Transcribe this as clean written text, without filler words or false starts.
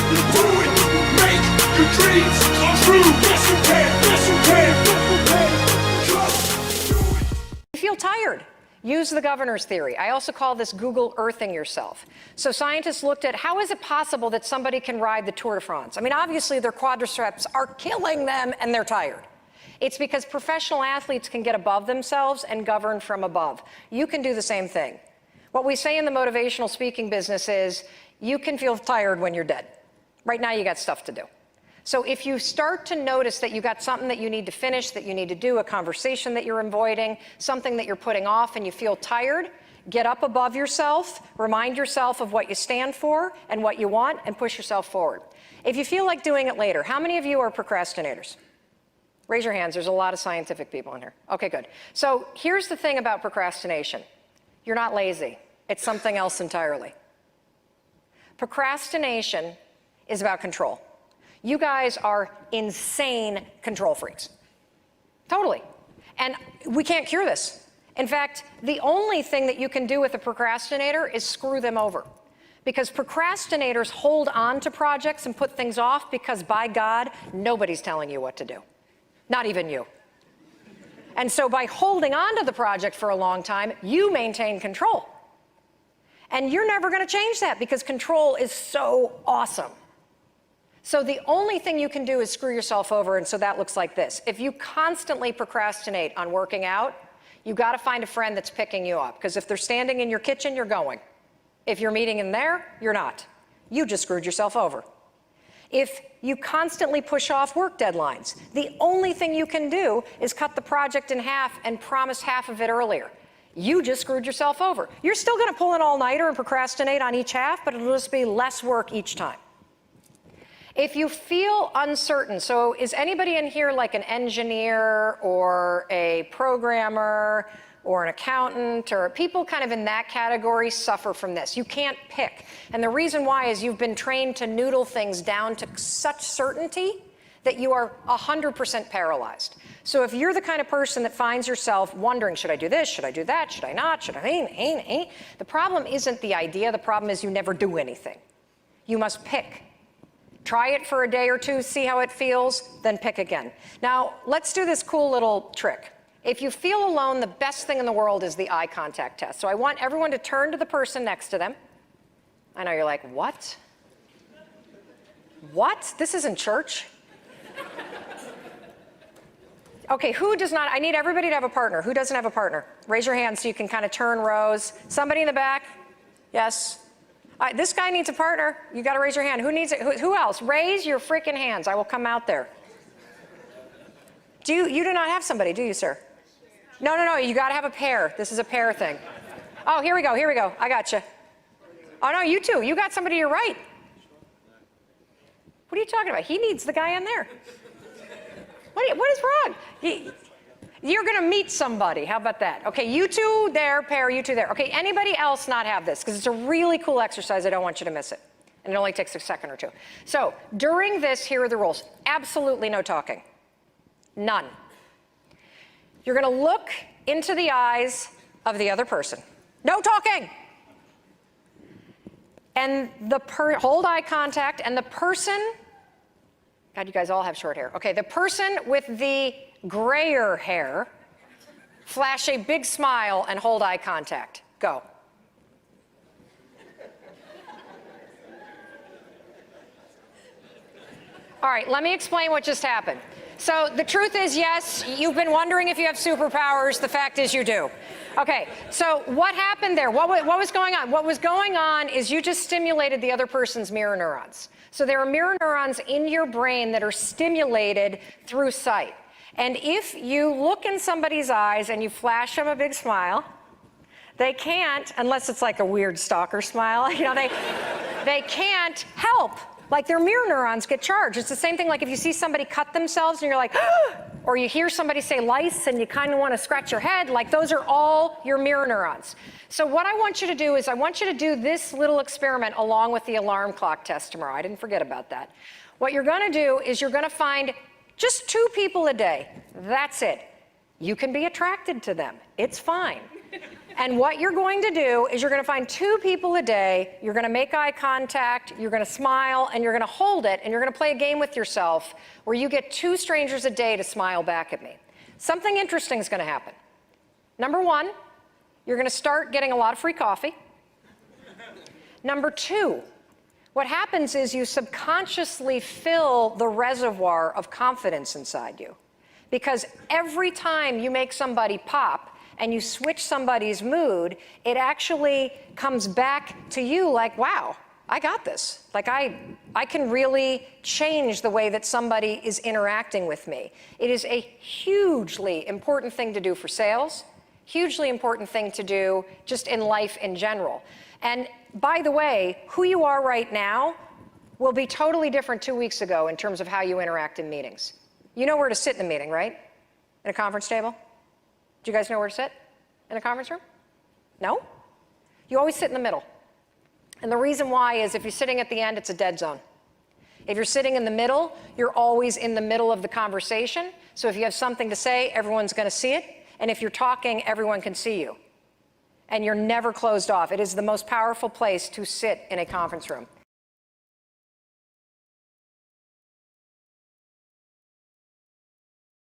Do it. Make your dreams come true. Yes, you can. Yes, you can. Just do it. You feel tired. Use the governor's theory. I also call this Google earthing yourself. So scientists looked at how is it possible that somebody can ride the Tour de France? I mean, obviously their quadriceps are killing them and they're tired. It's because professional athletes can get above themselves and govern from above. You can do the same thing. What we say in the motivational speaking business is you can feel tired when you're dead. Right now you got stuff to do. So if you start to notice that you got something that you need to finish, that you need to do, a conversation that you're avoiding, something that you're putting off and you feel tired, get up above yourself, remind yourself of what you stand for and what you want, and push yourself forward. If you feel like doing it later, how many of you are procrastinators? Raise your hands. There's a lot of scientific people in here. Okay, good. So here's the thing about procrastination. You're not lazy. It's something else entirely. Procrastination is about control. You guys are insane control freaks. Totally. And we can't cure this. In fact, the only thing that you can do with a procrastinator is screw them over. Because procrastinators hold on to projects and put things off because, by God, nobody's telling you what to do. Not even you. And so by holding on to the project for a long time, you maintain control. And you're never going to change that because control is so awesome. So the only thing you can do is screw yourself over, and so that looks like this. If you constantly procrastinate on working out, you've got to find a friend that's picking you up, because if they're standing in your kitchen, you're going. If you're meeting in there, you're not. You just screwed yourself over. If you constantly push off work deadlines, the only thing you can do is cut the project in half and promise half of it earlier. You just screwed yourself over. You're still going to pull an all-nighter and procrastinate on each half, but it'll just be less work each time. If you feel uncertain, so is anybody in here like an engineer or a programmer or an accountant, or people kind of in that category suffer from this? You can't pick. And the reason why is you've been trained to noodle things down to such certainty that you are 100% paralyzed. So if you're the kind of person that finds yourself wondering, should I do this, should I do that, should I not, should I, the problem isn't the idea, the problem is you never do anything. You must pick. Try it for a day or two, see how it feels, then pick again. Now, let's do this cool little trick. If you feel alone, the best thing in the world is the eye contact test. So I want everyone to turn to the person next to them. I know you're like, what? What? This isn't church. Okay, who does not? I need everybody to have a partner. Who doesn't have a partner? Raise your hand so you can kind of turn rows. Somebody in the back? Yes. This guy needs a partner. You got to raise your hand. Who needs it? Who else? Raise your freaking hands. I will come out there. You do not have somebody, do you, sir? No. You got to have a pair. This is a pair thing. Oh, here we go. I got you. Oh, no, you too. You got somebody to your right. What are you talking about? He needs the guy in there. What is wrong? You're going to meet somebody. How about that? Okay, you two there, pair, you two there. Okay, anybody else not have this? Because it's a really cool exercise. I don't want you to miss it. And it only takes a second or two. So during this, here are the rules. Absolutely no talking. None. You're going to look into the eyes of the other person. No talking. And hold eye contact, and the person, God, you guys all have short hair. Okay, the person with the grayer hair, flash a big smile and hold eye contact. Go. All right, let me explain what just happened. So the truth is, yes, you've been wondering if you have superpowers. The fact is you do. Okay, so what happened there? What was going on? What was going on is you just stimulated the other person's mirror neurons. So there are mirror neurons in your brain that are stimulated through sight. And if you look in somebody's eyes and you flash them a big smile, they can't, unless it's like a weird stalker smile, they can't help. Like their mirror neurons get charged. It's the same thing like if you see somebody cut themselves and you're like, or you hear somebody say lice and you kind of want to scratch your head, like those are all your mirror neurons. So what I want you to do is I want you to do this little experiment along with the alarm clock test tomorrow. I didn't forget about that. What you're going to do is you're going to find just 2 people a day. That's it. You can be attracted to them. It's fine. And what you're going to do is you're going to find 2 people a day, you're going to make eye contact, you're going to smile, and you're going to hold it, and you're going to play a game with yourself where you get 2 strangers a day to smile back at me. Something interesting is going to happen. Number 1, you're going to start getting a lot of free coffee. Number 2, what happens is you subconsciously fill the reservoir of confidence inside you. Because every time you make somebody pop, and you switch somebody's mood, it actually comes back to you like, wow, I got this. Like I can really change the way that somebody is interacting with me. It is a hugely important thing to do for sales, hugely important thing to do just in life in general. And by the way, who you are right now will be totally different 2 weeks ago in terms of how you interact in meetings. You know where to sit in a meeting, right? In a conference table? Do you guys know where to sit in a conference room? No? You always sit in the middle. And the reason why is if you're sitting at the end, it's a dead zone. If you're sitting in the middle, you're always in the middle of the conversation. So if you have something to say, everyone's going to see it. And if you're talking, everyone can see you. And you're never closed off. It is the most powerful place to sit in a conference room.